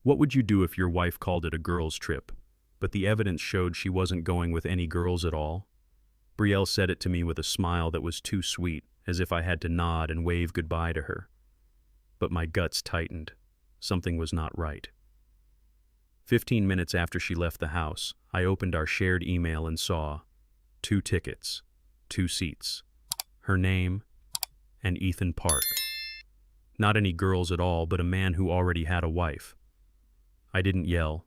What would you do if your wife called it a girls' trip, but the evidence showed she wasn't going with any girls at all? Brielle said it to me with a smile that was too sweet, as if I had to nod and wave goodbye to her. But my guts tightened. Something was not right. 15 minutes after she left the house, I opened our shared email and saw 2 tickets, 2 seats, her name, and Ethan Park. Not any girls at all, but a man who already had a wife. I didn't yell.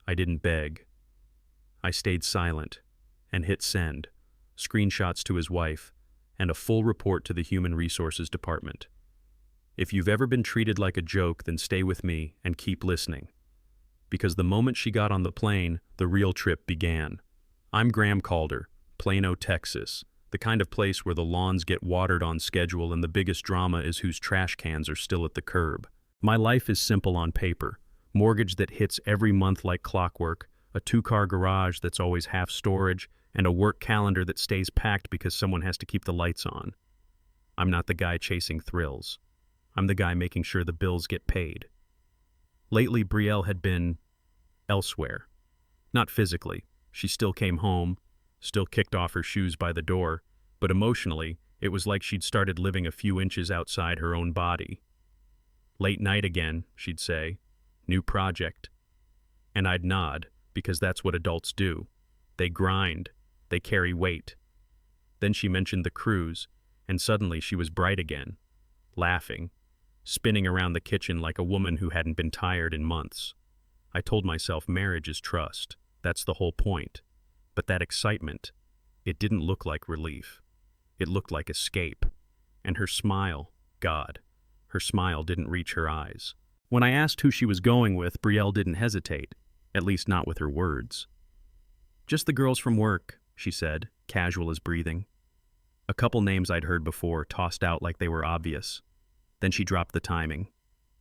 I didn't beg. I stayed silent and hit send, screenshots to his wife, and a full report to the Human Resources Department. If you've ever been treated like a joke, then stay with me and keep listening. Because the moment she got on the plane, the real trip began. I'm Graham Calder, Plano, Texas, the kind of place where the lawns get watered on schedule and the biggest drama is whose trash cans are still at the curb. My life is simple on paper. Mortgage that hits every month like clockwork, a 2-car garage that's always half storage, and a work calendar that stays packed because someone has to keep the lights on. I'm not the guy chasing thrills. I'm the guy making sure the bills get paid. Lately, Brielle had been elsewhere. Not physically. She still came home, still kicked off her shoes by the door, but emotionally, it was like she'd started living a few inches outside her own body. Late night again, she'd say. New project. And I'd nod, because that's what adults do. They grind. They carry weight. Then she mentioned the cruise, and suddenly she was bright again, laughing, spinning around the kitchen like a woman who hadn't been tired in months. I told myself marriage is trust. That's the whole point. But that excitement, it didn't look like relief. It looked like escape. And her smile, God, her smile didn't reach her eyes. When I asked who she was going with, Brielle didn't hesitate, at least not with her words. Just the girls from work, she said, casual as breathing. A couple names I'd heard before, tossed out like they were obvious. Then she dropped the timing.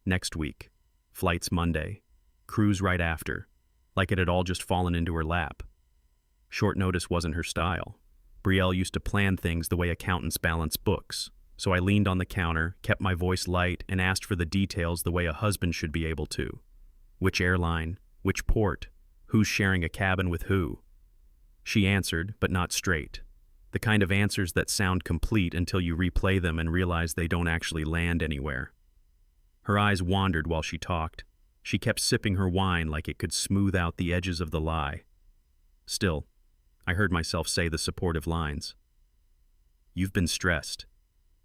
Next week. Flights Monday. Cruise right after. Like it had all just fallen into her lap. Short notice wasn't her style. Brielle used to plan things the way accountants balance books. So I leaned on the counter, kept my voice light, and asked for the details the way a husband should be able to. Which airline? Which port? Who's sharing a cabin with who? She answered, but not straight. The kind of answers that sound complete until you replay them and realize they don't actually land anywhere. Her eyes wandered while she talked. She kept sipping her wine like it could smooth out the edges of the lie. Still, I heard myself say the supportive lines. You've been stressed.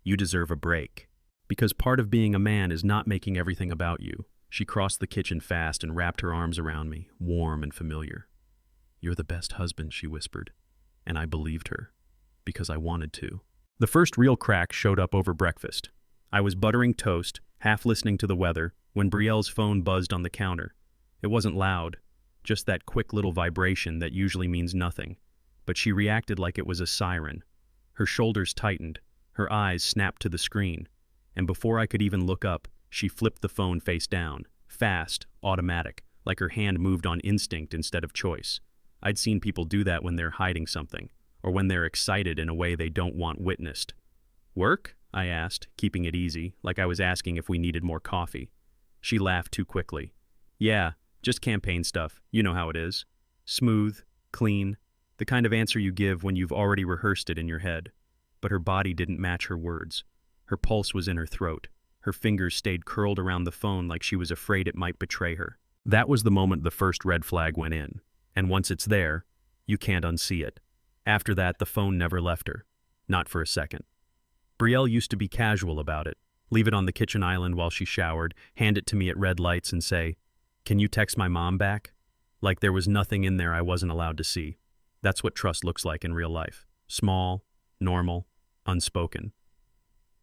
You deserve a break. Because part of being a man is not making everything about you. She crossed the kitchen fast and wrapped her arms around me, warm and familiar. You're the best husband, she whispered. And I believed her. Because I wanted to. The first real crack showed up over breakfast. I was buttering toast, half listening to the weather, when Brielle's phone buzzed on the counter. It wasn't loud, just that quick little vibration that usually means nothing. But she reacted like it was a siren. Her shoulders tightened, her eyes snapped to the screen, and before I could even look up, she flipped the phone face down, fast, automatic, like her hand moved on instinct instead of choice. I'd seen people do that when they're hiding something, or when they're excited in a way they don't want witnessed. Work? I asked, keeping it easy, like I was asking if we needed more coffee. She laughed too quickly. Yeah, just campaign stuff. You know how it is. Smooth, clean, the kind of answer you give when you've already rehearsed it in your head. But her body didn't match her words. Her pulse was in her throat. Her fingers stayed curled around the phone like she was afraid it might betray her. That was the moment the first red flag went in. And once it's there, you can't unsee it. After that, the phone never left her. Not for a second. Brielle used to be casual about it. Leave it on the kitchen island while she showered, hand it to me at red lights and say, "Can you text my mom back?" Like there was nothing in there I wasn't allowed to see. That's what trust looks like in real life. Small, normal, unspoken.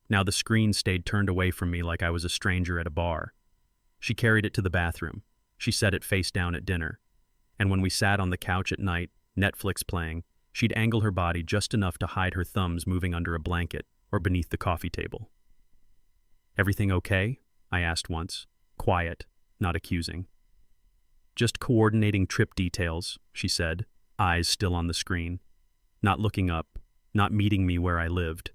Now the screen stayed turned away from me like I was a stranger at a bar. She carried it to the bathroom. She set it face down at dinner. And when we sat on the couch at night, Netflix playing, she'd angle her body just enough to hide her thumbs moving under a blanket or beneath the coffee table. "Everything okay?" I asked once. Quiet, not accusing. "Just coordinating trip details," she said, eyes still on the screen. Not looking up, not meeting me where I lived.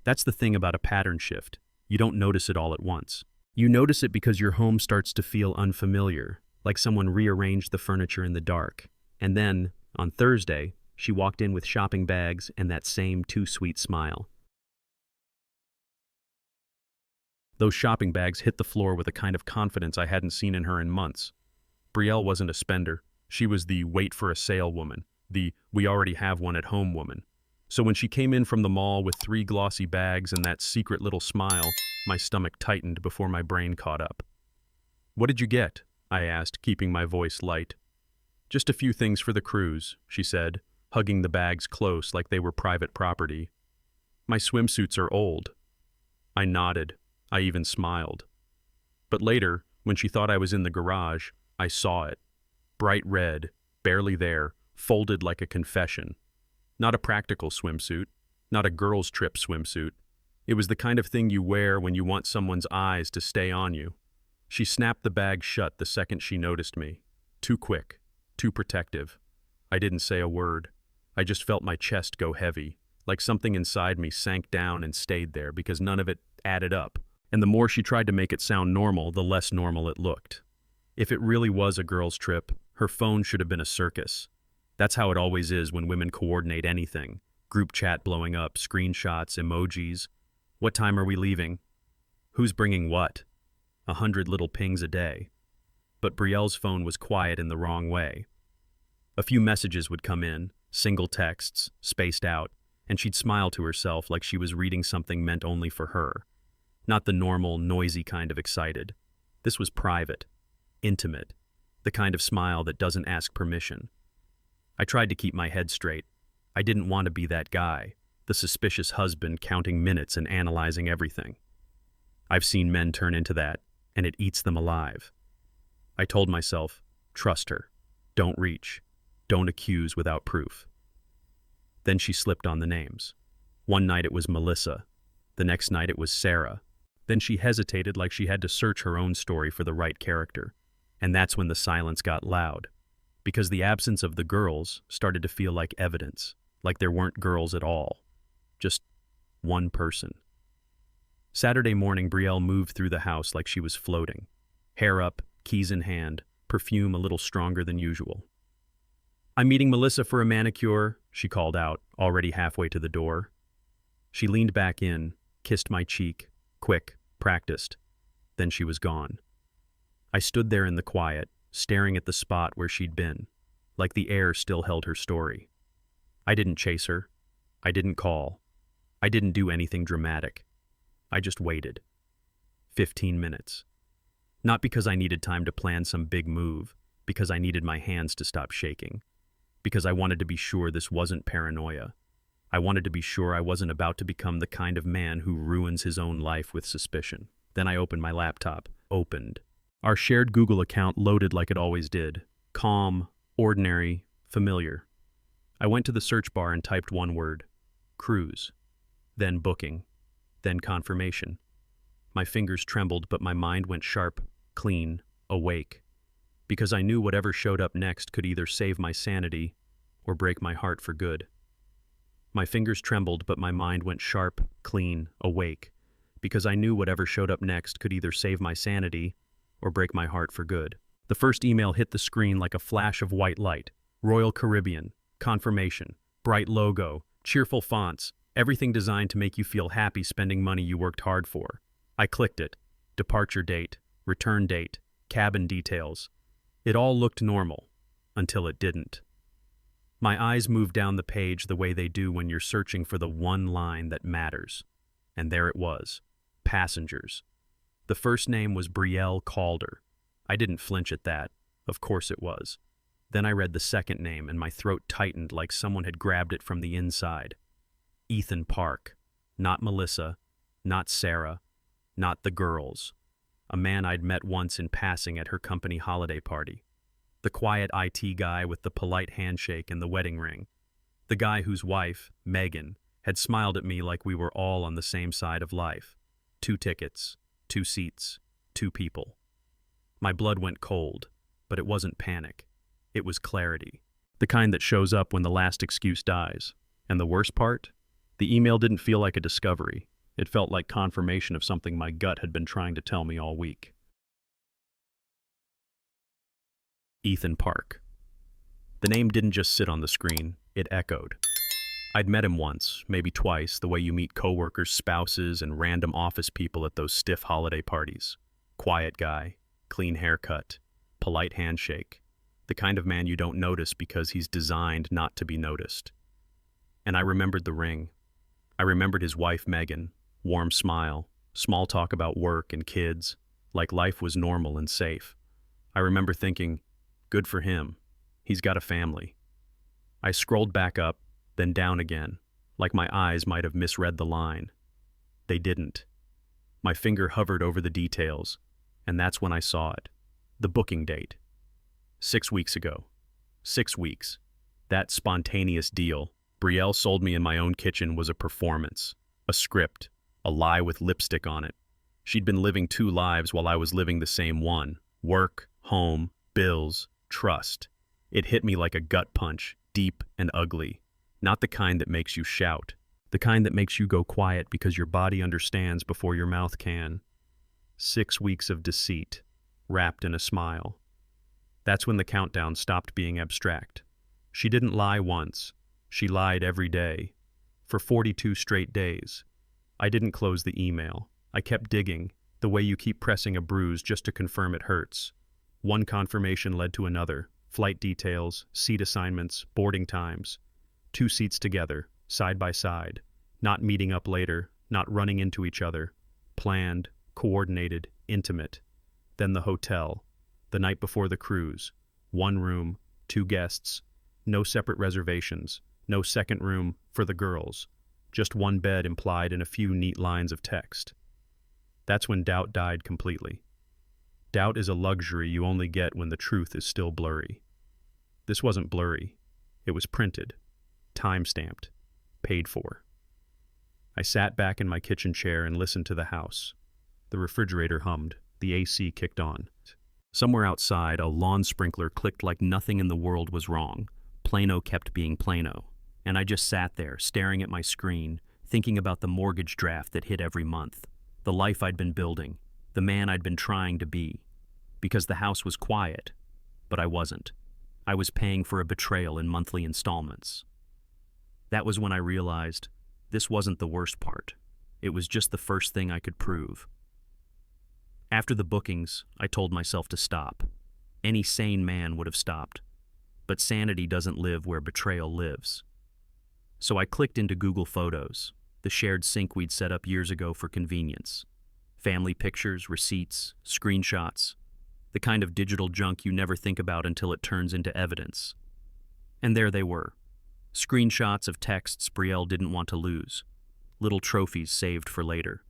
That's the thing about a pattern shift. You don't notice it all at once. You notice it because your home starts to feel unfamiliar, like someone rearranged the furniture in the dark. And then, on Thursday, she walked in with shopping bags and that same too-sweet smile. Those shopping bags hit the floor with a kind of confidence I hadn't seen in her in months. Brielle wasn't a spender. She was the wait-for-a-sale woman, the we-already-have-one-at-home woman. So when she came in from the mall with 3 glossy bags and that secret little smile, my stomach tightened before my brain caught up. "What did you get?" I asked, keeping my voice light. "Just a few things for the cruise," she said, hugging the bags close like they were private property. "My swimsuits are old." I nodded. I even smiled. But later, when she thought I was in the garage, I saw it. Bright red, barely there, folded like a confession. Not a practical swimsuit, not a girls' trip swimsuit. It was the kind of thing you wear when you want someone's eyes to stay on you. She snapped the bag shut the second she noticed me. Too quick, too protective. I didn't say a word. I just felt my chest go heavy, like something inside me sank down and stayed there because none of it added up. And the more she tried to make it sound normal, the less normal it looked. If it really was a girls' trip, her phone should have been a circus. That's how it always is when women coordinate anything. Group chat blowing up, screenshots, emojis. What time are we leaving? Who's bringing what? 100 little pings a day. But Brielle's phone was quiet in the wrong way. A few messages would come in, single texts, spaced out, and she'd smile to herself like she was reading something meant only for her. Not the normal, noisy kind of excited. This was private, intimate, the kind of smile that doesn't ask permission. I tried to keep my head straight. I didn't want to be that guy, the suspicious husband counting minutes and analyzing everything. I've seen men turn into that, and it eats them alive. I told myself, trust her. Don't reach. Don't accuse without proof. Then she slipped on the names. One night it was Melissa. The next night it was Sarah. Then she hesitated like she had to search her own story for the right character. And that's when the silence got loud. Because the absence of the girls started to feel like evidence, like there weren't girls at all. Just one person. Saturday morning, Brielle moved through the house like she was floating. Hair up, keys in hand, perfume a little stronger than usual. "I'm meeting Melissa for a manicure," she called out, already halfway to the door. She leaned back in, kissed my cheek, quick, practiced. Then she was gone. I stood there in the quiet, staring at the spot where she'd been, like the air still held her story. I didn't chase her. I didn't call. I didn't do anything dramatic. I just waited. 15 minutes. Not because I needed time to plan some big move, because I needed my hands to stop shaking. Because I wanted to be sure this wasn't paranoia. I wanted to be sure I wasn't about to become the kind of man who ruins his own life with suspicion. Then I opened my laptop. Opened. Our shared Google account loaded like it always did. Calm, ordinary, familiar. I went to the search bar and typed one word. Cruise. Then booking. Then confirmation. My fingers trembled, but my mind went sharp, clean, awake. Because I knew whatever showed up next could either save my sanity or break my heart for good. My fingers trembled, but my mind went sharp, clean, awake. Because I knew whatever showed up next could either save my sanity or break my heart for good. The first email hit the screen like a flash of white light. Royal Caribbean. Confirmation. Bright logo. Cheerful fonts. Everything designed to make you feel happy spending money you worked hard for. I clicked it. Departure date. Return date. Cabin details. It all looked normal. Until it didn't. My eyes moved down the page the way they do when you're searching for the one line that matters. And there it was. Passengers. The first name was Brielle Calder. I didn't flinch at that. Of course it was. Then I read the second name and my throat tightened like someone had grabbed it from the inside. Ethan Park. Not Melissa. Not Sarah. Not the girls. A man I'd met once in passing at her company holiday party. The quiet IT guy with the polite handshake and the wedding ring. The guy whose wife, Megan, had smiled at me like we were all on the same side of life. 2 tickets, 2 seats, 2 people. My blood went cold, but it wasn't panic. It was clarity. The kind that shows up when the last excuse dies. And the worst part? The email didn't feel like a discovery. It felt like confirmation of something my gut had been trying to tell me all week. Ethan Park. The name didn't just sit on the screen, it echoed. I'd met him once, maybe twice, the way you meet coworkers, spouses, and random office people at those stiff holiday parties. Quiet guy, clean haircut, polite handshake. The kind of man you don't notice because he's designed not to be noticed. And I remembered the ring. I remembered his wife, Megan, warm smile, small talk about work and kids, like life was normal and safe. I remember thinking, good for him. He's got a family. I scrolled back up, then down again, like my eyes might have misread the line. They didn't. My finger hovered over the details, and that's when I saw it. The booking date. 6 weeks ago. 6 weeks. That spontaneous deal Brielle sold me in my own kitchen was a performance, a script, a lie with lipstick on it. She'd been living 2 lives while I was living the same one. Work, home, bills, trust. It hit me like a gut punch, deep and ugly. Not the kind that makes you shout. The kind that makes you go quiet because your body understands before your mouth can. 6 weeks of deceit, wrapped in a smile. That's when the countdown stopped being abstract. She didn't lie once. She lied every day. For 42 straight days. I didn't close the email. I kept digging, the way you keep pressing a bruise just to confirm it hurts. One confirmation led to another. Flight details, seat assignments, boarding times. 2 seats together, side by side. Not meeting up later, not running into each other. Planned, coordinated, intimate. Then the hotel. The night before the cruise. 1 room, 2 guests. No separate reservations. No second room for the girls. Just 1 bed implied in a few neat lines of text. That's when doubt died completely. Doubt is a luxury you only get when the truth is still blurry. This wasn't blurry. It was printed, time-stamped, paid for. I sat back in my kitchen chair and listened to the house. The refrigerator hummed. The AC kicked on. Somewhere outside, a lawn sprinkler clicked like nothing in the world was wrong. Plano kept being Plano. And I just sat there, staring at my screen, thinking about the mortgage draft that hit every month, the life I'd been building, the man I'd been trying to be. Because the house was quiet, but I wasn't. I was paying for a betrayal in monthly installments. That was when I realized this wasn't the worst part. It was just the first thing I could prove. After the bookings, I told myself to stop. Any sane man would have stopped. But sanity doesn't live where betrayal lives. So I clicked into Google Photos, the shared sync we'd set up years ago for convenience. Family pictures, receipts, screenshots, the kind of digital junk you never think about until it turns into evidence. And there they were, screenshots of texts Brielle didn't want to lose, little trophies saved for later.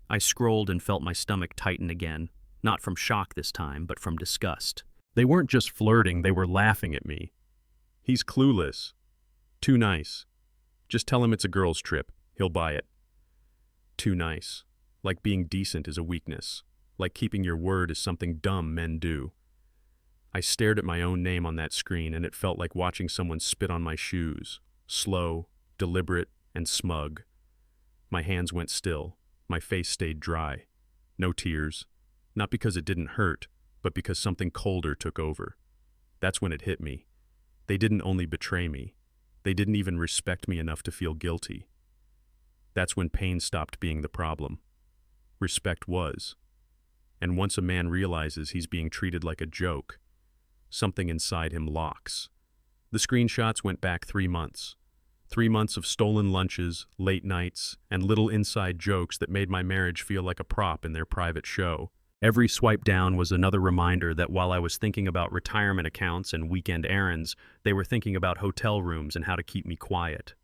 I scrolled and felt my stomach tighten again, not from shock this time, but from disgust. They weren't just flirting, they were laughing at me. He's clueless. Too nice. Just tell him it's a girl's trip. He'll buy it. Too nice. Like being decent is a weakness. Like keeping your word is something dumb men do. I stared at my own name on that screen and it felt like watching someone spit on my shoes. Slow, deliberate, and smug. My hands went still. My face stayed dry. No tears. Not because it didn't hurt, but because something colder took over. That's when it hit me. They didn't only betray me. They didn't even respect me enough to feel guilty. That's when pain stopped being the problem. Respect was. And once a man realizes he's being treated like a joke, something inside him locks. The screenshots went back 3 months. 3 months of stolen lunches, late nights, and little inside jokes that made my marriage feel like a prop in their private show. Every swipe down was another reminder that while I was thinking about retirement accounts and weekend errands, they were thinking about hotel rooms and how to keep me quiet.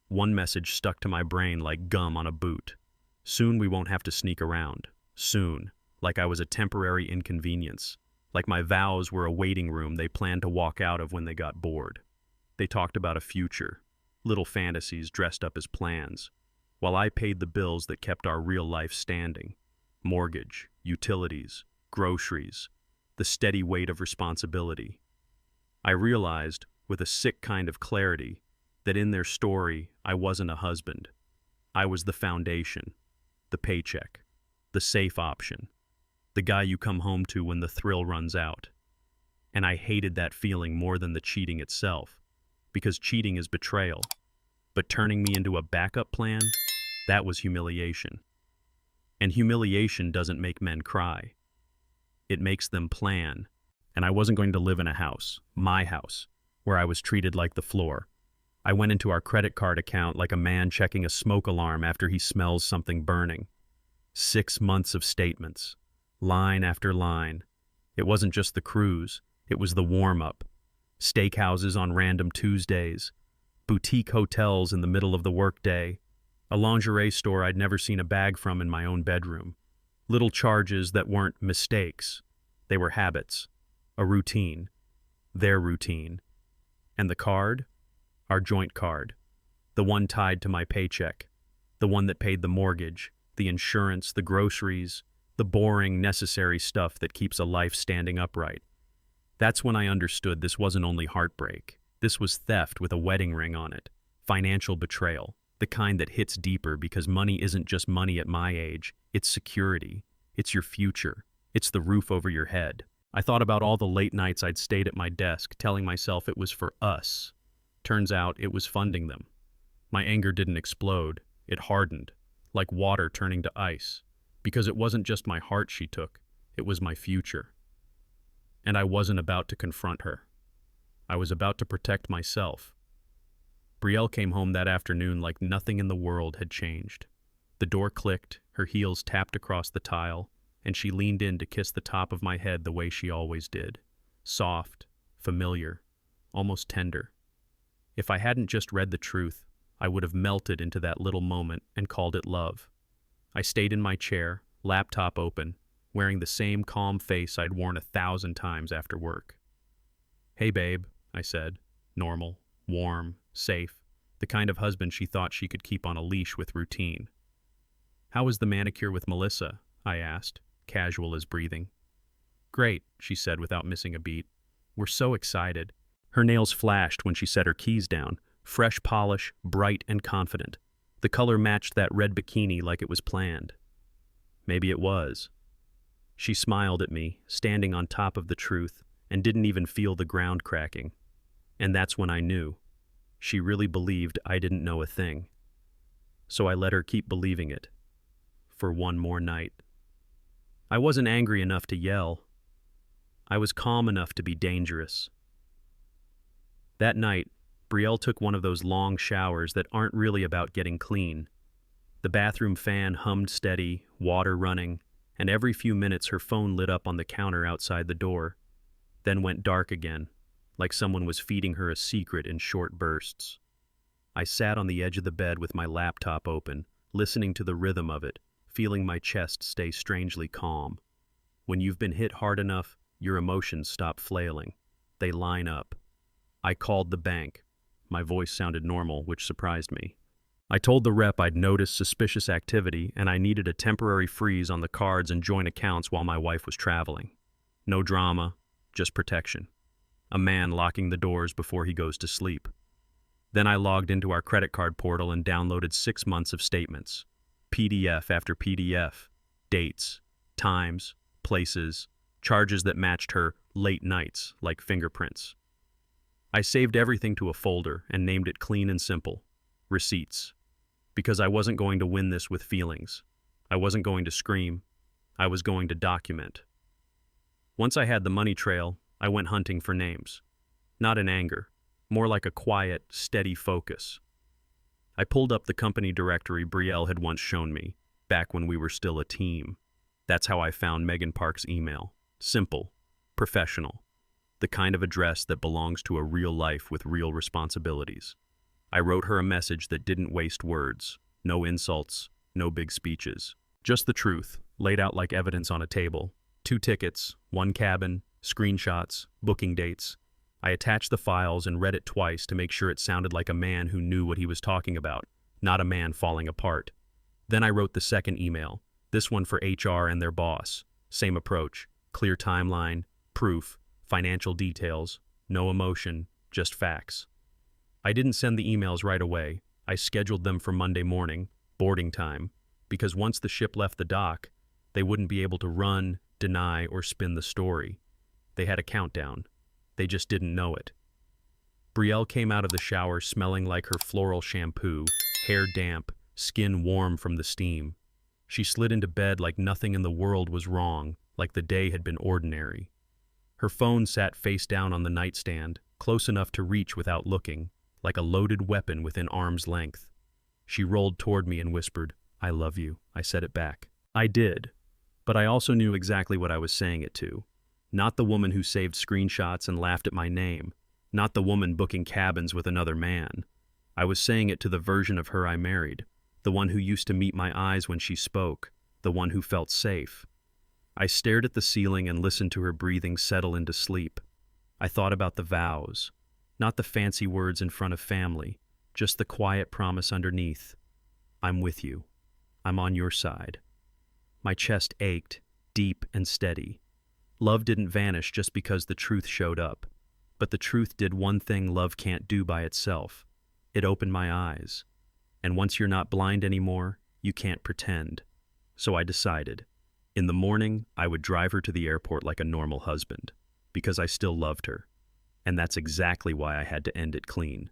One message stuck to my brain like gum on a boot. Soon we won't have to sneak around. Soon. Like I was a temporary inconvenience. Like my vows were a waiting room they planned to walk out of when they got bored. They talked about a future. Little fantasies dressed up as plans. While I paid the bills that kept our real life standing. Mortgage, utilities, groceries, the steady weight of responsibility. I realized, with a sick kind of clarity, that in their story, I wasn't a husband. I was the foundation, the paycheck, the safe option, the guy you come home to when the thrill runs out. And I hated that feeling more than the cheating itself, because cheating is betrayal. But turning me into a backup plan, that was humiliation. And humiliation doesn't make men cry. It makes them plan. And I wasn't going to live in a house, my house, where I was treated like the floor. I went into our credit card account like a man checking a smoke alarm after he smells something burning. 6 months of statements, line after line. It wasn't just the cruise, it was the warm-up. Steakhouses on random Tuesdays, boutique hotels in the middle of the workday, a lingerie store I'd never seen a bag from in my own bedroom. Little charges that weren't mistakes. They were habits, a routine, their routine. And the card? Our joint card. The one tied to my paycheck. The one that paid the mortgage, the insurance, the groceries, the boring, necessary stuff that keeps a life standing upright. That's when I understood this wasn't only heartbreak. This was theft with a wedding ring on it. Financial betrayal. The kind that hits deeper because money isn't just money at my age. It's security. It's your future. It's the roof over your head. I thought about all the late nights I'd stayed at my desk telling myself it was for us. Turns out it was funding them. My anger didn't explode. It hardened, like water turning to ice. Because it wasn't just my heart she took. It was my future. And I wasn't about to confront her. I was about to protect myself. Brielle came home that afternoon like nothing in the world had changed. The door clicked, her heels tapped across the tile, and she leaned in to kiss the top of my head the way she always did. Soft, familiar, almost tender. If I hadn't just read the truth, I would have melted into that little moment and called it love. I stayed in my chair, laptop open, wearing the same calm face I'd worn 1,000 times after work. "Hey babe," I said, normal, warm, safe, the kind of husband she thought she could keep on a leash with routine. "How was the manicure with Melissa?" I asked, casual as breathing. "Great," she said without missing a beat. "We're so excited." Her nails flashed when she set her keys down, fresh polish, bright and confident. The color matched that red bikini like it was planned. Maybe it was. She smiled at me, standing on top of the truth, and didn't even feel the ground cracking. And that's when I knew. She really believed I didn't know a thing. So I let her keep believing it. For one more night. I wasn't angry enough to yell. I was calm enough to be dangerous. That night, Brielle took one of those long showers that aren't really about getting clean. The bathroom fan hummed steady, water running, and every few minutes her phone lit up on the counter outside the door, then went dark again, like someone was feeding her a secret in short bursts. I sat on the edge of the bed with my laptop open, listening to the rhythm of it, feeling my chest stay strangely calm. When you've been hit hard enough, your emotions stop flailing. They line up. I called the bank. My voice sounded normal, which surprised me. I told the rep I'd noticed suspicious activity and I needed a temporary freeze on the cards and joint accounts while my wife was traveling. No drama, just protection. A man locking the doors before he goes to sleep. Then I logged into our credit card portal and downloaded 6 months of statements. PDF after PDF. Dates, times, places, charges that matched her late nights like fingerprints. I saved everything to a folder and named it clean and simple. Receipts. Because I wasn't going to win this with feelings. I wasn't going to scream. I was going to document. Once I had the money trail, I went hunting for names. Not in anger, more like a quiet, steady focus. I pulled up the company directory Brielle had once shown me, back when we were still a team. That's how I found Megan Park's email. Simple, professional, the kind of address that belongs to a real life with real responsibilities. I wrote her a message that didn't waste words, no insults, no big speeches. Just the truth, laid out like evidence on a table. 2 tickets, 1 cabin, screenshots, booking dates. I attached the files and read it twice to make sure it sounded like a man who knew what he was talking about, not a man falling apart. Then I wrote the second email, this one for HR and their boss. Same approach, clear timeline, proof, financial details, no emotion, just facts. I didn't send the emails right away. I scheduled them for Monday morning, boarding time, because once the ship left the dock, they wouldn't be able to run, deny, or spin the story. They had a countdown. They just didn't know it. Brielle came out of the shower smelling like her floral shampoo, hair damp, skin warm from the steam. She slid into bed like nothing in the world was wrong, like the day had been ordinary. Her phone sat face down on the nightstand, close enough to reach without looking, like a loaded weapon within arm's length. She rolled toward me and whispered, "I love you." I said it back. I did, but I also knew exactly what I was saying it to. Not the woman who saved screenshots and laughed at my name. Not the woman booking cabins with another man. I was saying it to the version of her I married, the one who used to meet my eyes when she spoke, the one who felt safe. I stared at the ceiling and listened to her breathing settle into sleep. I thought about the vows, not the fancy words in front of family, just the quiet promise underneath. I'm with you. I'm on your side. My chest ached, deep and steady. Love didn't vanish just because the truth showed up. But the truth did one thing love can't do by itself. It opened my eyes. And once you're not blind anymore, you can't pretend. So I decided. In the morning, I would drive her to the airport like a normal husband, because I still loved her. And that's exactly why I had to end it clean.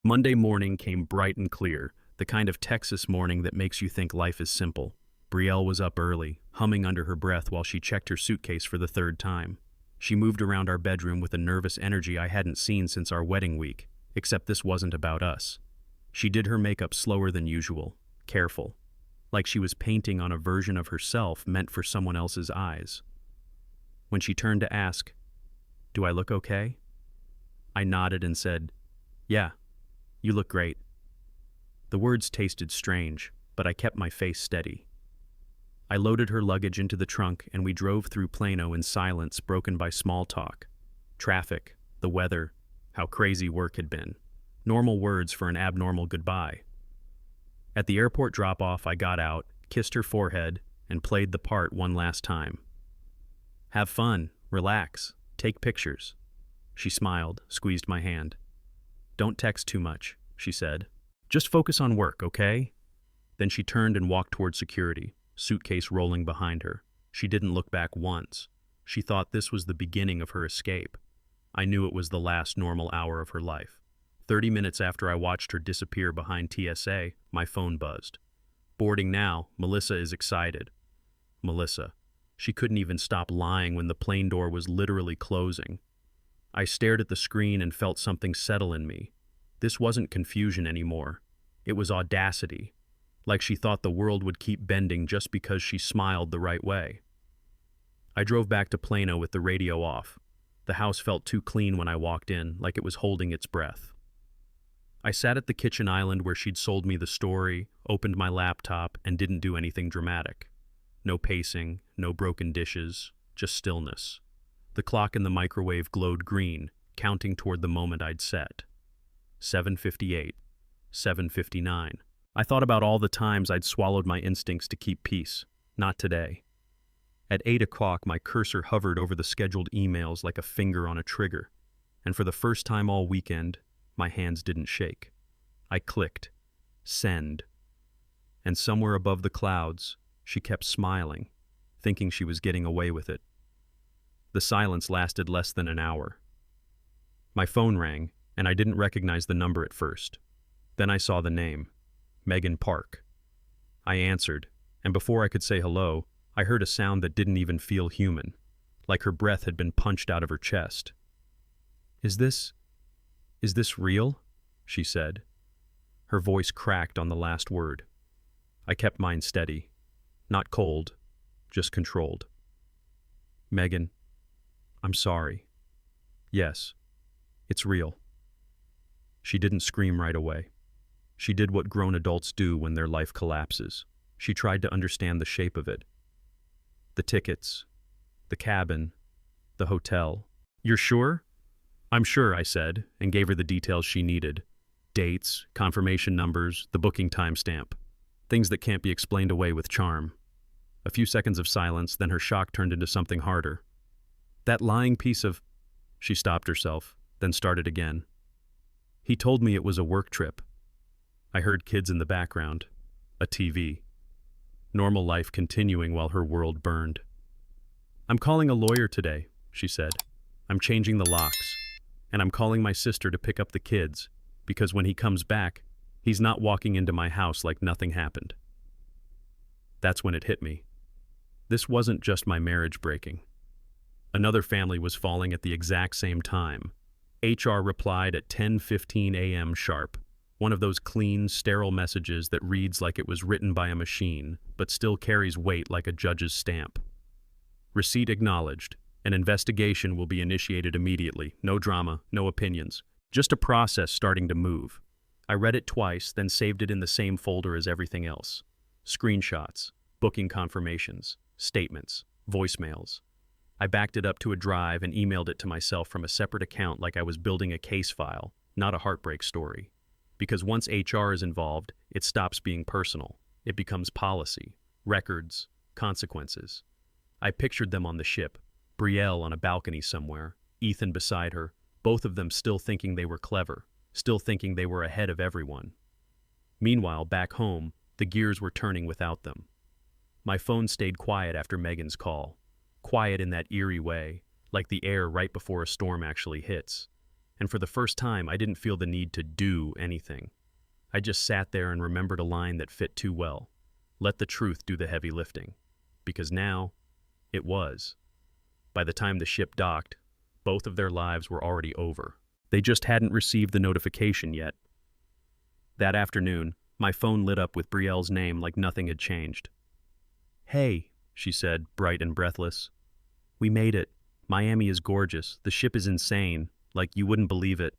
Monday morning came bright and clear, the kind of Texas morning that makes you think life is simple. Brielle was up early, humming under her breath while she checked her suitcase for the third time. She moved around our bedroom with a nervous energy I hadn't seen since our wedding week, except this wasn't about us. She did her makeup slower than usual, careful, like she was painting on a version of herself meant for someone else's eyes. When she turned to ask, "Do I look okay?" I nodded and said, "Yeah, you look great." The words tasted strange, but I kept my face steady. I loaded her luggage into the trunk and we drove through Plano in silence broken by small talk. Traffic, the weather, how crazy work had been. Normal words for an abnormal goodbye. At the airport drop-off, I got out, kissed her forehead, and played the part one last time. "Have fun, relax, take pictures." She smiled, squeezed my hand. "Don't text too much," she said. "Just focus on work, okay?" Then she turned and walked toward security, suitcase rolling behind her. She didn't look back once. She thought this was the beginning of her escape. I knew it was the last normal hour of her life. 30 minutes after I watched her disappear behind TSA, my phone buzzed. "Boarding now. Melissa is excited." Melissa. She couldn't even stop lying when the plane door was literally closing. I stared at the screen and felt something settle in me. This wasn't confusion anymore. It was audacity. Like she thought the world would keep bending just because she smiled the right way. I drove back to Plano with the radio off. The house felt too clean when I walked in, like it was holding its breath. I sat at the kitchen island where she'd sold me the story, opened my laptop, and didn't do anything dramatic. No pacing, no broken dishes, just stillness. The clock in the microwave glowed green, counting toward the moment I'd set. 7:58, 7:59. I thought about all the times I'd swallowed my instincts to keep peace. Not today. At 8 o'clock, my cursor hovered over the scheduled emails like a finger on a trigger, and for the first time all weekend, my hands didn't shake. I clicked. Send. And somewhere above the clouds, she kept smiling, thinking she was getting away with it. The silence lasted less than an hour. My phone rang, and I didn't recognize the number at first. Then I saw the name. Megan Park. I answered, and before I could say hello, I heard a sound that didn't even feel human, like her breath had been punched out of her chest. Is this real?" she said. Her voice cracked on the last word. I kept mine steady, not cold, just controlled. "Megan, I'm sorry. Yes, it's real." She didn't scream right away. She did what grown adults do when their life collapses. She tried to understand the shape of it. The tickets, the cabin, the hotel. "You're sure?" "I'm sure," I said, and gave her the details she needed. Dates, confirmation numbers, the booking timestamp. Things that can't be explained away with charm. A few seconds of silence, then her shock turned into something harder. "That lying piece of—" She stopped herself, then started again. "He told me it was a work trip. I heard kids in the background. A TV. Normal life continuing while her world burned. "I'm calling a lawyer today," she said. "I'm changing the locks. And I'm calling my sister to pick up the kids, because when he comes back, he's not walking into my house like nothing happened." That's when it hit me. This wasn't just my marriage breaking. Another family was falling at the exact same time. HR replied at 10:15 a.m. sharp, one of those clean, sterile messages that reads like it was written by a machine, but still carries weight like a judge's stamp. "Receipt acknowledged. An investigation will be initiated immediately. No drama, no opinions. Just a process starting to move." I read it twice, then saved it in the same folder as everything else. Screenshots, booking confirmations, statements, voicemails. I backed it up to a drive and emailed it to myself from a separate account like I was building a case file, not a heartbreak story. Because once HR is involved, it stops being personal. It becomes policy, records, consequences. I pictured them on the ship, Brielle on a balcony somewhere, Ethan beside her, both of them still thinking they were clever, still thinking they were ahead of everyone. Meanwhile, back home, the gears were turning without them. My phone stayed quiet after Megan's call. Quiet in that eerie way, like the air right before a storm actually hits. And for the first time, I didn't feel the need to do anything. I just sat there and remembered a line that fit too well. Let the truth do the heavy lifting. Because now, it was. By the time the ship docked, both of their lives were already over. They just hadn't received the notification yet. That afternoon, my phone lit up with Brielle's name like nothing had changed. "Hey," she said, bright and breathless. "We made it. Miami is gorgeous. The ship is insane. Like you wouldn't believe it."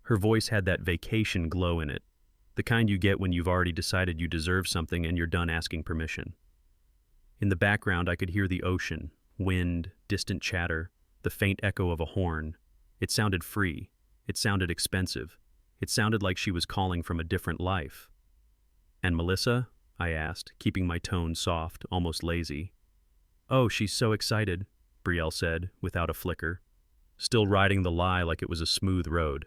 Her voice had that vacation glow in it, the kind you get when you've already decided you deserve something and you're done asking permission. In the background, I could hear the ocean, wind, distant chatter, the faint echo of a horn. It sounded free. It sounded expensive. It sounded like she was calling from a different life. "And Melissa?" I asked, keeping my tone soft, almost lazy. "Oh, she's so excited," Brielle said, without a flicker, still riding the lie like it was a smooth road.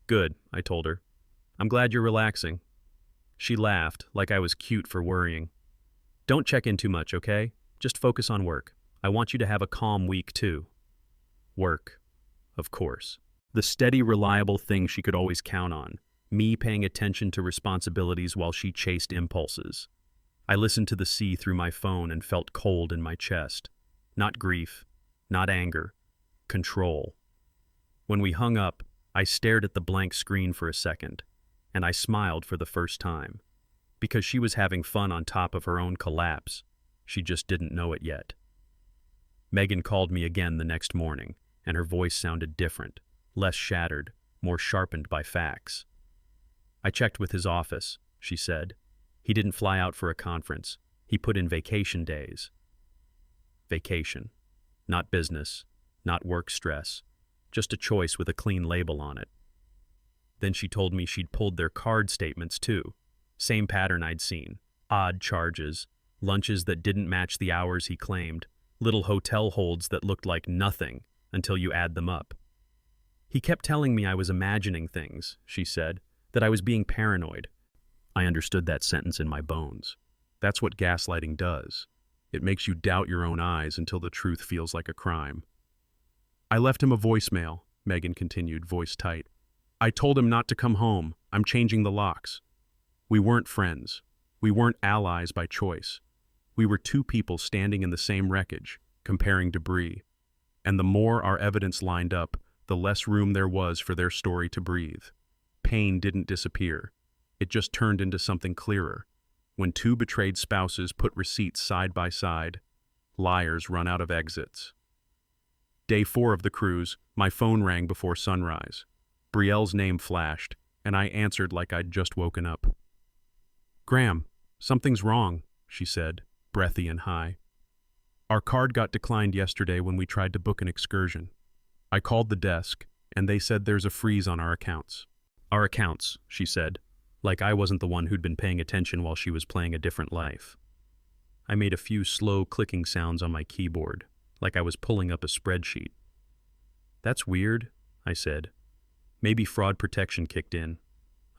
"Good," I told her. "I'm glad you're relaxing." She laughed, like I was cute for worrying. "Don't check in too much, okay? Just focus on work. I want you to have a calm week, too." Work, of course. The steady, reliable thing she could always count on. Me paying attention to responsibilities while she chased impulses. I listened to the sea through my phone and felt cold in my chest. Not grief, not anger, control. When we hung up, I stared at the blank screen for a second, and I smiled for the first time. Because she was having fun on top of her own collapse. She just didn't know it yet. Megan called me again the next morning, and her voice sounded different, less shattered, more sharpened by facts. "I checked with his office," she said. "He didn't fly out for a conference. He put in vacation days." Vacation. Not business, not work stress, just a choice with a clean label on it. Then she told me she'd pulled their card statements too. Same pattern I'd seen. Odd charges, lunches that didn't match the hours he claimed, little hotel holds that looked like nothing until you add them up. "He kept telling me I was imagining things," she said, "that I was being paranoid." I understood that sentence in my bones. That's what gaslighting does. It makes you doubt your own eyes until the truth feels like a crime. "I left him a voicemail," Megan continued, voice tight. "I told him not to come home. I'm changing the locks." We weren't friends. We weren't allies by choice. We were two people standing in the same wreckage, comparing debris. And the more our evidence lined up, the less room there was for their story to breathe. Pain didn't disappear. It just turned into something clearer. When two betrayed spouses put receipts side by side, liars run out of exits. Day 4 of the cruise, my phone rang before sunrise. Brielle's name flashed, and I answered like I'd just woken up. "Graham, something's wrong," she said, breathy and high. "Our card got declined yesterday when we tried to book an excursion. I called the desk, and they said there's a freeze on our accounts." "Our accounts," she said, like I wasn't the one who'd been paying attention while she was playing a different life. I made a few slow clicking sounds on my keyboard, like I was pulling up a spreadsheet. "That's weird," I said. "Maybe fraud protection kicked in."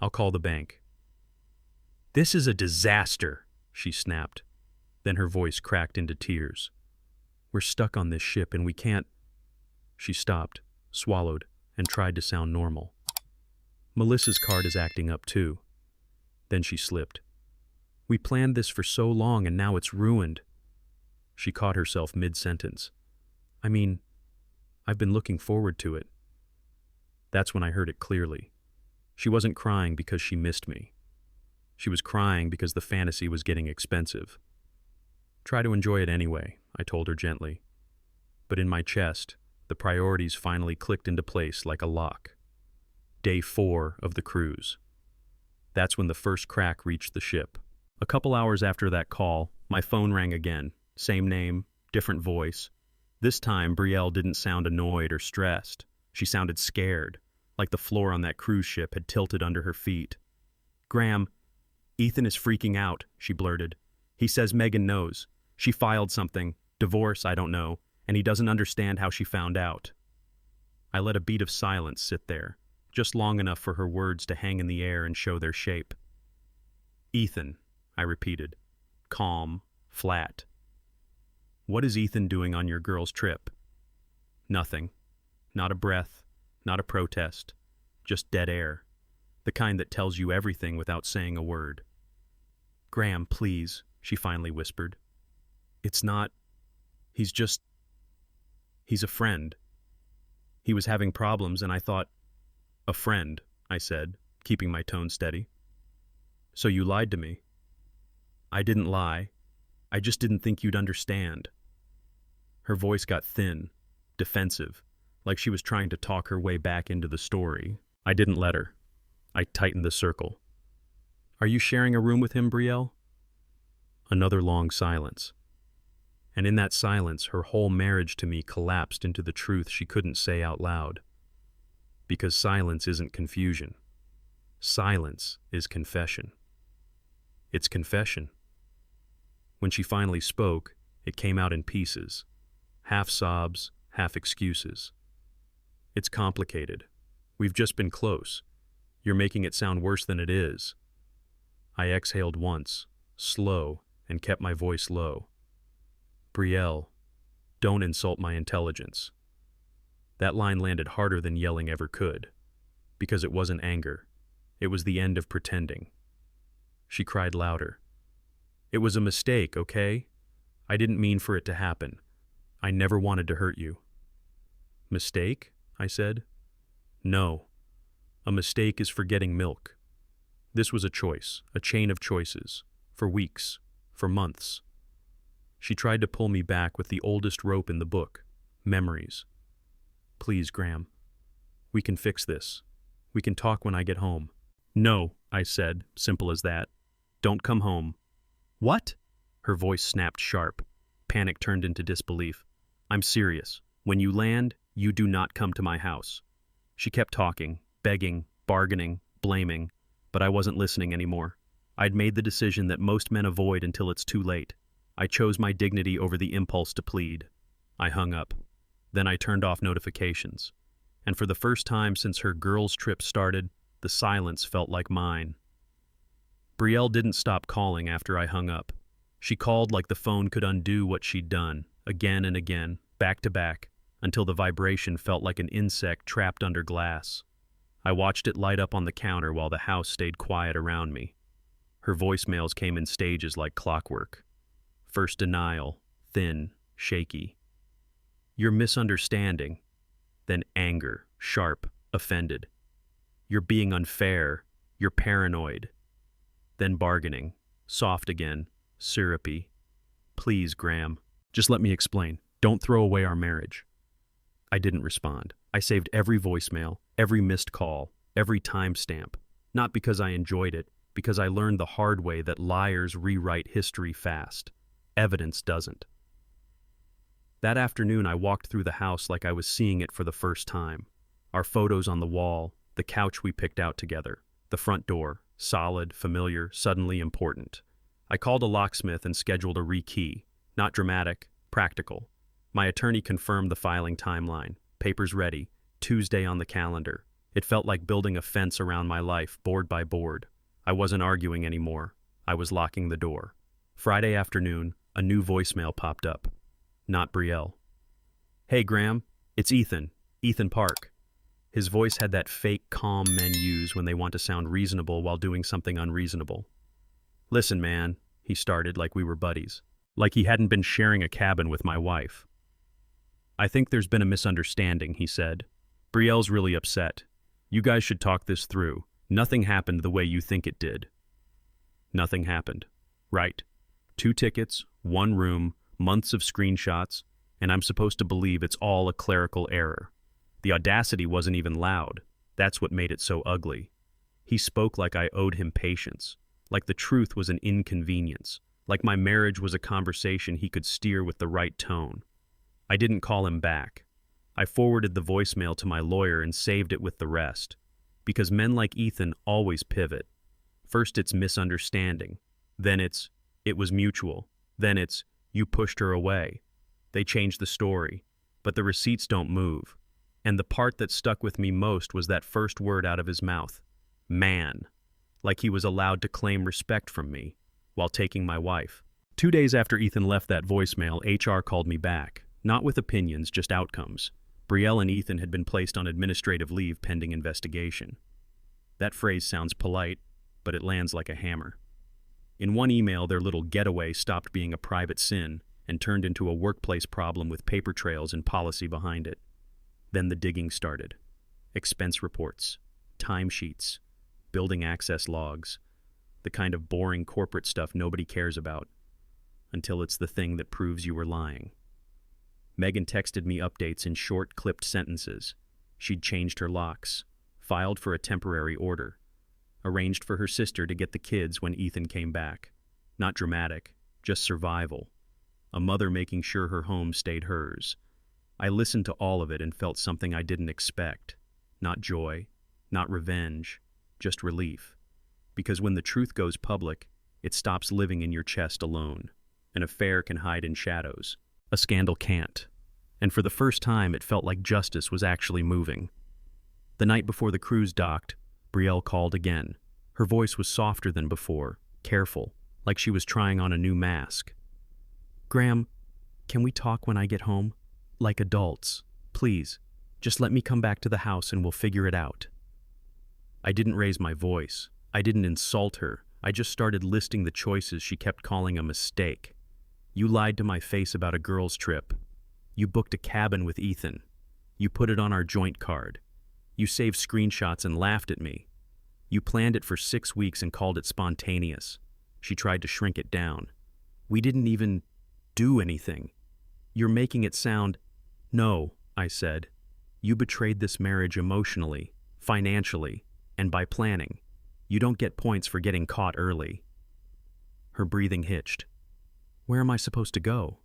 I'll call the bank. This is a disaster, she snapped. Then her voice cracked into tears. We're stuck on this ship and we can't. She stopped, swallowed, and tried to sound normal. Melissa's card is acting up too. Then she slipped. We planned this for so long and now it's ruined. She caught herself mid-sentence. I mean, I've been looking forward to it. That's when I heard it clearly. She wasn't crying because she missed me. She was crying because the fantasy was getting expensive. Try to enjoy it anyway, I told her gently. But in my chest, the priorities finally clicked into place like a lock. Day 4 of the cruise. That's when the first crack reached the ship. A couple hours after that call, my phone rang again. Same name, different voice. This time, Betrayal didn't sound annoyed or stressed. She sounded scared, like the floor on that cruise ship had tilted under her feet. Graham, Ethan is freaking out, she blurted. He says Megan knows. She filed something, divorce, I don't know, and he doesn't understand how she found out. I let a beat of silence sit there, just long enough for her words to hang in the air and show their shape. Ethan, I repeated, calm, flat. What is Ethan doing on your girl's trip? Nothing. Not a breath, not a protest, just dead air, the kind that tells you everything without saying a word. Graham, please, she finally whispered. It's not. He's a friend. He was having problems and I thought, a friend, I said, keeping my tone steady. So you lied to me. I didn't lie. I just didn't think you'd understand. Her voice got thin, defensive, like she was trying to talk her way back into the story. I didn't let her. I tightened the circle. Are you sharing a room with him, Betrayal? Another long silence. And in that silence, her whole marriage to me collapsed into the truth she couldn't say out loud. Because silence isn't confusion. Silence is confession. It's confession. When she finally spoke, it came out in pieces. Half sobs, half excuses. It's complicated. We've just been close. You're making it sound worse than it is. I exhaled once, slow, and kept my voice low. Betrayal, don't insult my intelligence. That line landed harder than yelling ever could, because it wasn't anger. It was the end of pretending. She cried louder. It was a mistake, okay? I didn't mean for it to happen. I never wanted to hurt you. Mistake? I said. No. A mistake is forgetting milk. This was a choice, a chain of choices, for weeks, for months. She tried to pull me back with the oldest rope in the book, memories. Please, Graham. We can fix this. We can talk when I get home. No, I said, simple as that. Don't come home. What? Her voice snapped sharp. Panic turned into disbelief. I'm serious. When you land, you do not come to my house. She kept talking, begging, bargaining, blaming, but I wasn't listening anymore. I'd made the decision that most men avoid until it's too late. I chose my dignity over the impulse to plead. I hung up. Then I turned off notifications. And for the first time since her girls' trip started, the silence felt like mine. Betrayal didn't stop calling after I hung up. She called like the phone could undo what she'd done, again and again, back to back, until the vibration felt like an insect trapped under glass. I watched it light up on the counter while the house stayed quiet around me. Her voicemails came in stages like clockwork. First denial, thin, shaky. You're misunderstanding. Then anger, sharp, offended. You're being unfair. You're paranoid. Then bargaining, soft again, syrupy. Please, Graham, just let me explain. Don't throw away our marriage. I didn't respond. I saved every voicemail, every missed call, every timestamp. Not because I enjoyed it, because I learned the hard way that liars rewrite history fast. Evidence doesn't. That afternoon, I walked through the house like I was seeing it for the first time. Our photos on the wall, the couch we picked out together, the front door, solid, familiar, suddenly important. I called a locksmith and scheduled a rekey. Not dramatic, practical. My attorney confirmed the filing timeline. Papers ready. Tuesday on the calendar. It felt like building a fence around my life, board by board. I wasn't arguing anymore. I was locking the door. Friday afternoon, a new voicemail popped up. Not Brielle. "Hey, Graham, it's Ethan. Ethan Park." His voice had that fake calm men use when they want to sound reasonable while doing something unreasonable. "Listen, man," he started like we were buddies, like he hadn't been sharing a cabin with my wife. "I think there's been a misunderstanding," he said. "Brielle's really upset. You guys should talk this through. Nothing happened the way you think it did." Nothing happened. Right. 2 tickets, 1 room, months of screenshots, and I'm supposed to believe it's all a clerical error. The audacity wasn't even loud. That's what made it so ugly. He spoke like I owed him patience, like the truth was an inconvenience, like my marriage was a conversation he could steer with the right tone. I didn't call him back. I forwarded the voicemail to my lawyer and saved it with the rest. Because men like Ethan always pivot. First it's misunderstanding. Then it was mutual. Then it's, you pushed her away. They change the story. But the receipts don't move. And the part that stuck with me most was that first word out of his mouth. Man. Like he was allowed to claim respect from me while taking my wife. 2 days after Ethan left that voicemail, HR called me back. Not with opinions, just outcomes. Brielle and Ethan had been placed on administrative leave pending investigation. That phrase sounds polite, but it lands like a hammer. In one email, their little getaway stopped being a private sin and turned into a workplace problem with paper trails and policy behind it. Then the digging started. Expense reports, timesheets, building access logs, the kind of boring corporate stuff nobody cares about, until it's the thing that proves you were lying. Megan texted me updates in short, clipped sentences. She'd changed her locks, filed for a temporary order, arranged for her sister to get the kids when Ethan came back. Not dramatic, just survival. A mother making sure her home stayed hers. I listened to all of it and felt something I didn't expect. Not joy, not revenge, just relief. Because when the truth goes public, it stops living in your chest alone. An affair can hide in shadows. A scandal can't. And for the first time, it felt like justice was actually moving. The night before the cruise docked, Brielle called again. Her voice was softer than before, careful, like she was trying on a new mask. "Graham, can we talk when I get home? Like adults. Please, just let me come back to the house and we'll figure it out." I didn't raise my voice. I didn't insult her. I just started listing the choices she kept calling a mistake. "You lied to my face about a girls' trip. You booked a cabin with Ethan. You put it on our joint card. You saved screenshots and laughed at me. You planned it for 6 weeks and called it spontaneous." She tried to shrink it down. "We didn't even do anything. You're making it sound—" "No," I said. "You betrayed this marriage emotionally, financially, and by planning. You don't get points for getting caught early." Her breathing hitched. "Where am I supposed to go?"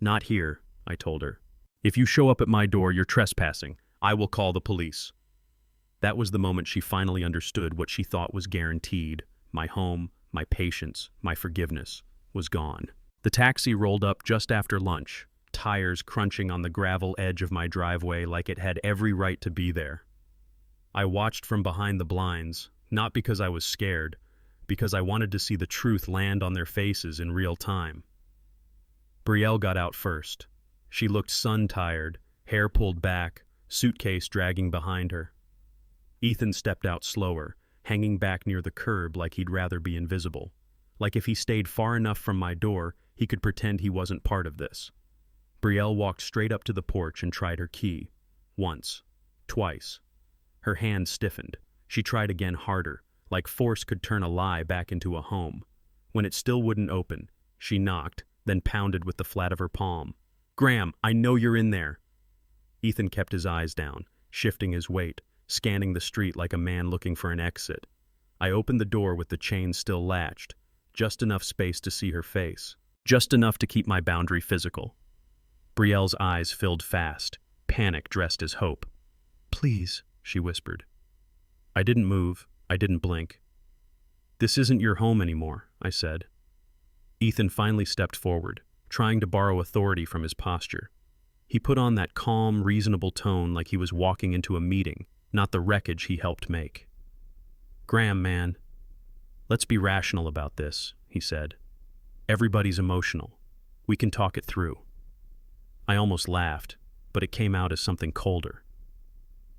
"Not here," I told her. "If you show up at my door, you're trespassing. I will call the police." That was the moment she finally understood what she thought was guaranteed. My home, my patience, my forgiveness was gone. The taxi rolled up just after lunch, tires crunching on the gravel edge of my driveway like it had every right to be there. I watched from behind the blinds, not because I was scared, because I wanted to see the truth land on their faces in real time. Brielle got out first. She looked sun-tired, hair pulled back, suitcase dragging behind her. Ethan stepped out slower, hanging back near the curb like he'd rather be invisible. Like if he stayed far enough from my door, he could pretend he wasn't part of this. Brielle walked straight up to the porch and tried her key. Once. Twice. Her hand stiffened. She tried again harder, like force could turn a lie back into a home. When it still wouldn't open, she knocked, then pounded with the flat of her palm. "Graham, I know you're in there." Ethan kept his eyes down, shifting his weight, scanning the street like a man looking for an exit. I opened the door with the chain still latched, just enough space to see her face, just enough to keep my boundary physical. Brielle's eyes filled fast, panic dressed as hope. "Please," she whispered. I didn't move. I didn't blink. "This isn't your home anymore," I said. Ethan finally stepped forward, trying to borrow authority from his posture. He put on that calm, reasonable tone like he was walking into a meeting, not the wreckage he helped make. "Graham, man, let's be rational about this," he said. "Everybody's emotional. We can talk it through." I almost laughed, but it came out as something colder.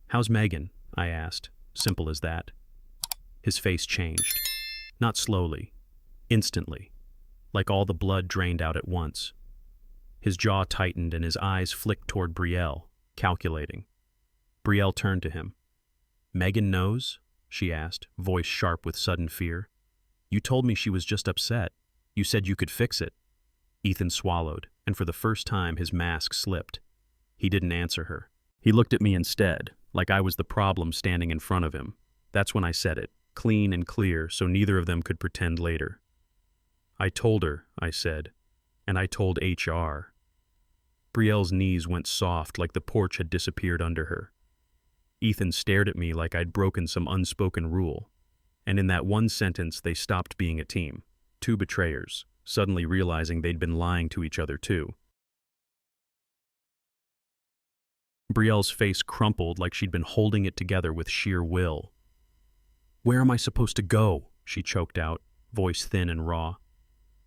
"How's Megan?" I asked, simple as that. His face changed. Not slowly, instantly, like all the blood drained out at once. His jaw tightened and his eyes flicked toward Brielle, calculating. Brielle turned to him. "Megan knows?" she asked, voice sharp with sudden fear. "You told me she was just upset. You said you could fix it." Ethan swallowed, and for the first time his mask slipped. He didn't answer her. He looked at me instead, like I was the problem standing in front of him. That's when I said it, clean and clear, so neither of them could pretend later. "I told her," I said, "and I told HR." Brielle's knees went soft like the porch had disappeared under her. Ethan stared at me like I'd broken some unspoken rule. And in that one sentence, they stopped being a team. Two betrayers, suddenly realizing they'd been lying to each other too. Brielle's face crumpled like she'd been holding it together with sheer will. "Where am I supposed to go?" she choked out, voice thin and raw.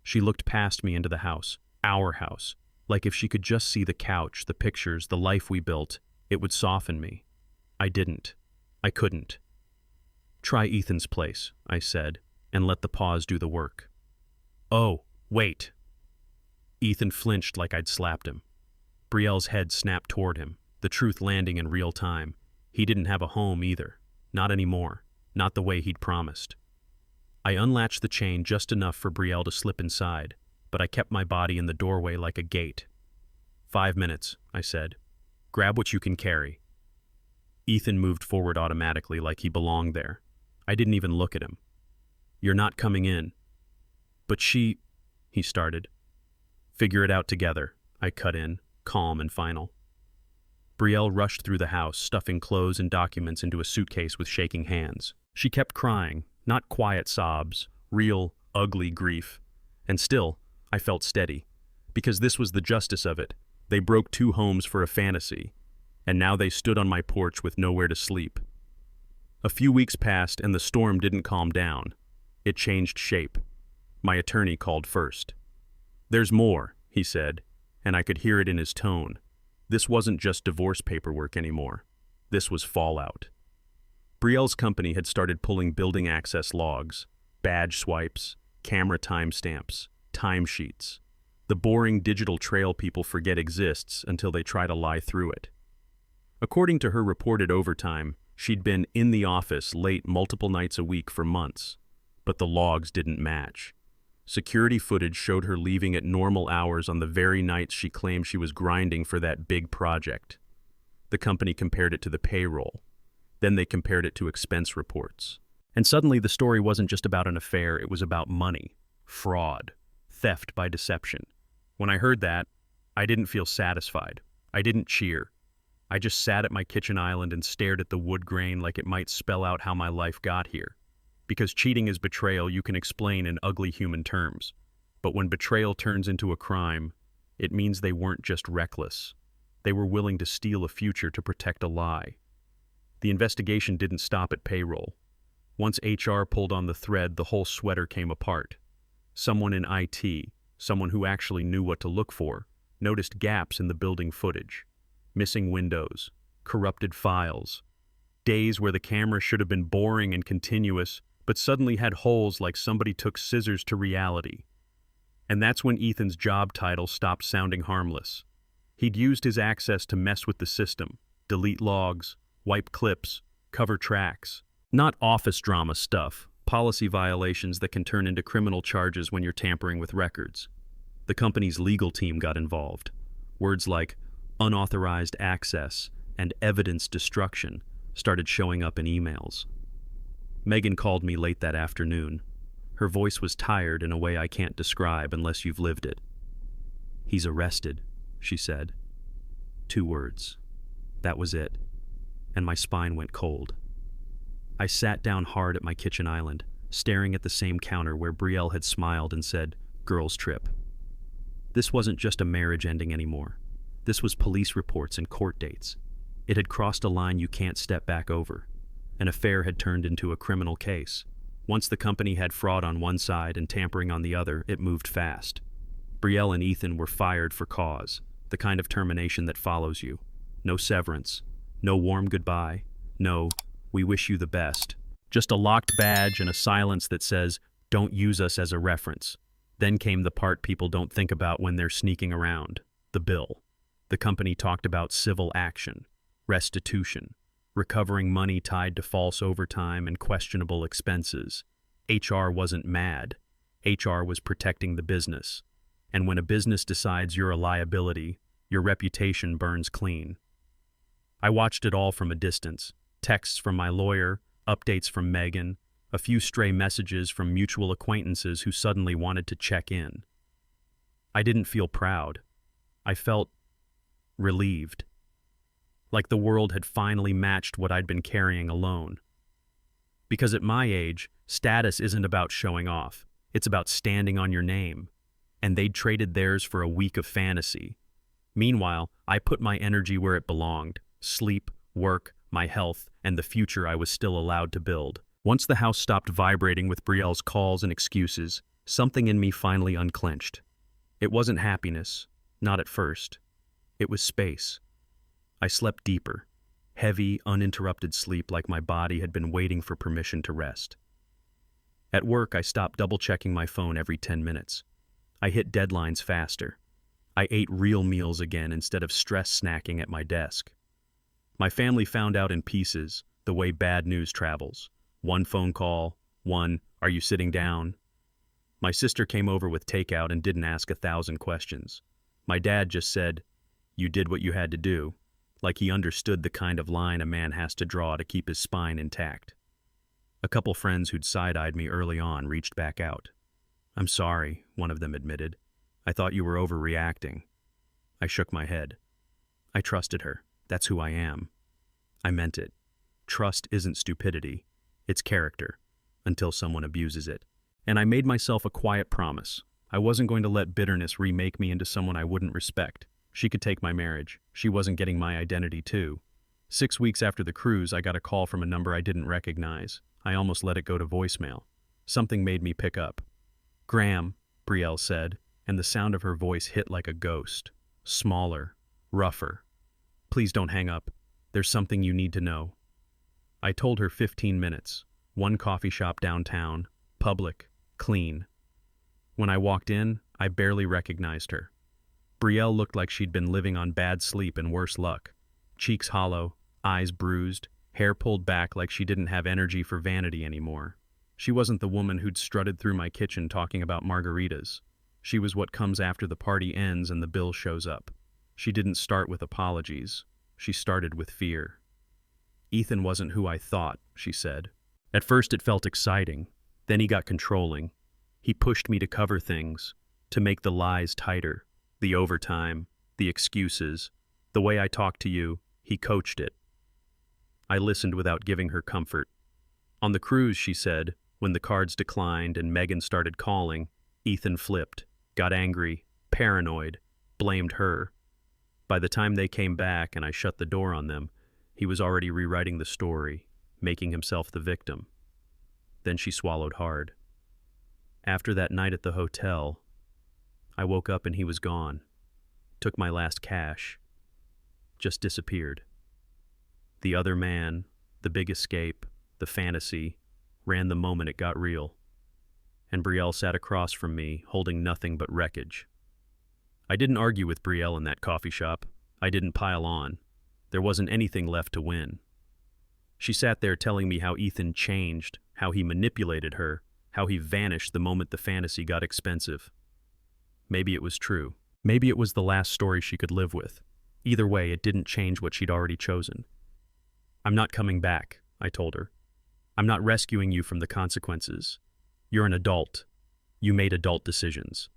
She looked past me into the house, our house, like if she could just see the couch, the pictures, the life we built, it would soften me. I didn't. I couldn't. "Try Ethan's place," I said, and let the pause do the work. "Oh, wait." Ethan flinched like I'd slapped him. Brielle's head snapped toward him, the truth landing in real time. He didn't have a home either. Not anymore. Not the way he'd promised. I unlatched the chain just enough for Brielle to slip inside, but I kept my body in the doorway like a gate. 5 minutes, I said. "Grab what you can carry." Ethan moved forward automatically like he belonged there. I didn't even look at him. "You're not coming in." "But she," he started. "Figure it out together," I cut in, calm and final. Brielle rushed through the house, stuffing clothes and documents into a suitcase with shaking hands. She kept crying, not quiet sobs, real, ugly grief. And still, I felt steady, because this was the justice of it. They broke 2 homes for a fantasy, and now they stood on my porch with nowhere to sleep. A few weeks passed and the storm didn't calm down. It changed shape. My attorney called first. "There's more," he said, and I could hear it in his tone. This wasn't just divorce paperwork anymore. This was fallout. Brielle's company had started pulling building access logs, badge swipes, camera timestamps, timesheets. The boring digital trail people forget exists until they try to lie through it. According to her reported overtime, she'd been in the office late multiple nights a week for months, but the logs didn't match. Security footage showed her leaving at normal hours on the very nights she claimed she was grinding for that big project. The company compared it to the payroll. Then they compared it to expense reports. And suddenly the story wasn't just about an affair, it was about money, fraud, theft by deception. When I heard that, I didn't feel satisfied. I didn't cheer. I just sat at my kitchen island and stared at the wood grain like it might spell out how my life got here. Because cheating is betrayal, you can explain in ugly human terms. But when betrayal turns into a crime, it means they weren't just reckless. They were willing to steal a future to protect a lie. The investigation didn't stop at payroll. Once HR pulled on the thread, the whole sweater came apart. Someone in IT, someone who actually knew what to look for, noticed gaps in the building footage. Missing windows, corrupted files, days where the camera should have been boring and continuous, but suddenly had holes like somebody took scissors to reality. And that's when Ethan's job title stopped sounding harmless. He'd used his access to mess with the system, delete logs, wipe clips, cover tracks. Not office drama stuff, policy violations that can turn into criminal charges when you're tampering with records. The company's legal team got involved. Words like unauthorized access and evidence destruction started showing up in emails. Megan called me late that afternoon. Her voice was tired in a way I can't describe unless you've lived it. "He's arrested," she said. 2 words. That was it. And my spine went cold. I sat down hard at my kitchen island, staring at the same counter where Brielle had smiled and said, "Girls' trip." This wasn't just a marriage ending anymore. This was police reports and court dates. It had crossed a line you can't step back over. An affair had turned into a criminal case. Once the company had fraud on one side and tampering on the other, it moved fast. Brielle and Ethan were fired for cause, the kind of termination that follows you. No severance, no warm goodbye, no, we wish you the best. Just a locked badge and a silence that says, don't use us as a reference. Then came the part people don't think about when they're sneaking around, the bill. The company talked about civil action, restitution, recovering money tied to false overtime and questionable expenses. HR wasn't mad. HR was protecting the business. And when a business decides you're a liability, your reputation burns clean. I watched it all from a distance. Texts from my lawyer, updates from Megan, a few stray messages from mutual acquaintances who suddenly wanted to check in. I didn't feel proud. I felt relieved. Like the world had finally matched what I'd been carrying alone. Because at my age, status isn't about showing off. It's about standing on your name. And they'd traded theirs for a week of fantasy. Meanwhile, I put my energy where it belonged: sleep, work, my health, and the future I was still allowed to build. Once the house stopped vibrating with Brielle's calls and excuses, something in me finally unclenched. It wasn't happiness, not at first. It was space. I slept deeper, heavy, uninterrupted sleep like my body had been waiting for permission to rest. At work, I stopped double-checking my phone every 10 minutes. I hit deadlines faster. I ate real meals again instead of stress snacking at my desk. My family found out in pieces, the way bad news travels. One phone call, one, "Are you sitting down?" My sister came over with takeout and didn't ask 1,000 questions. My dad just said, "You did what you had to do," like he understood the kind of line a man has to draw to keep his spine intact. A couple friends who'd side-eyed me early on reached back out. "I'm sorry," one of them admitted. "I thought you were overreacting." I shook my head. I trusted her. That's who I am. I meant it. Trust isn't stupidity. It's character, until someone abuses it. And I made myself a quiet promise. I wasn't going to let bitterness remake me into someone I wouldn't respect. She could take my marriage. She wasn't getting my identity too. 6 weeks after the cruise, I got a call from a number I didn't recognize. I almost let it go to voicemail. Something made me pick up. "Graham," Brielle said, and the sound of her voice hit like a ghost. Smaller, rougher. "Please don't hang up. There's something you need to know." I told her 15 minutes. One coffee shop downtown, public, clean. When I walked in, I barely recognized her. Brielle looked like she'd been living on bad sleep and worse luck. Cheeks hollow, eyes bruised, hair pulled back like she didn't have energy for vanity anymore. She wasn't the woman who'd strutted through my kitchen talking about margaritas. She was what comes after the party ends and the bill shows up. She didn't start with apologies. She started with fear. "Ethan wasn't who I thought," she said. At first it felt exciting. Then he got controlling. He pushed me to cover things, to make the lies tighter, the overtime, the excuses, the way I talked to you. He coached it. I listened without giving her comfort. On the cruise, she said, when the cards declined and Megan started calling, Ethan flipped, got angry, paranoid, blamed her. By the time they came back and I shut the door on them, he was already rewriting the story, making himself the victim. Then she swallowed hard. After that night at the hotel, I woke up and he was gone. Took my last cash. Just disappeared. The other man, the big escape, the fantasy, ran the moment it got real. And Brielle sat across from me, holding nothing but wreckage. I didn't argue with Brielle in that coffee shop. I didn't pile on. There wasn't anything left to win. She sat there telling me how Ethan changed, how he manipulated her, how he vanished the moment the fantasy got expensive. Maybe it was true. Maybe it was the last story she could live with. Either way, it didn't change what she'd already chosen. "I'm not coming back," I told her. "I'm not rescuing you from the consequences. You're an adult. You made adult decisions."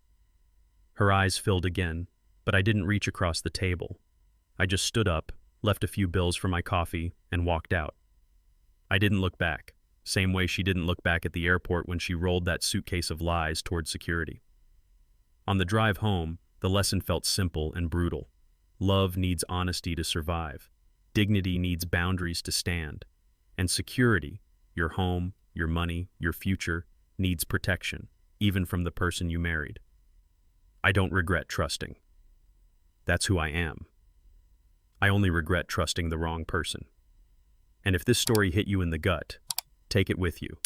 Her eyes filled again, but I didn't reach across the table. I just stood up, left a few bills for my coffee, and walked out. I didn't look back, same way she didn't look back at the airport when she rolled that suitcase of lies toward security. On the drive home, the lesson felt simple and brutal. Love needs honesty to survive. Dignity needs boundaries to stand. And security, your home, your money, your future, needs protection, even from the person you married. I don't regret trusting. That's who I am. I only regret trusting the wrong person. And if this story hit you in the gut, take it with you.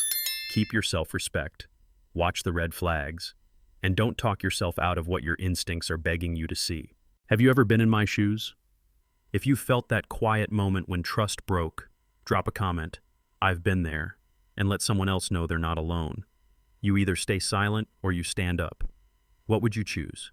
Keep your self-respect, watch the red flags, and don't talk yourself out of what your instincts are begging you to see. Have you ever been in my shoes? If you felt that quiet moment when trust broke, drop a comment, "I've been there," and let someone else know they're not alone. You either stay silent or you stand up. What would you choose?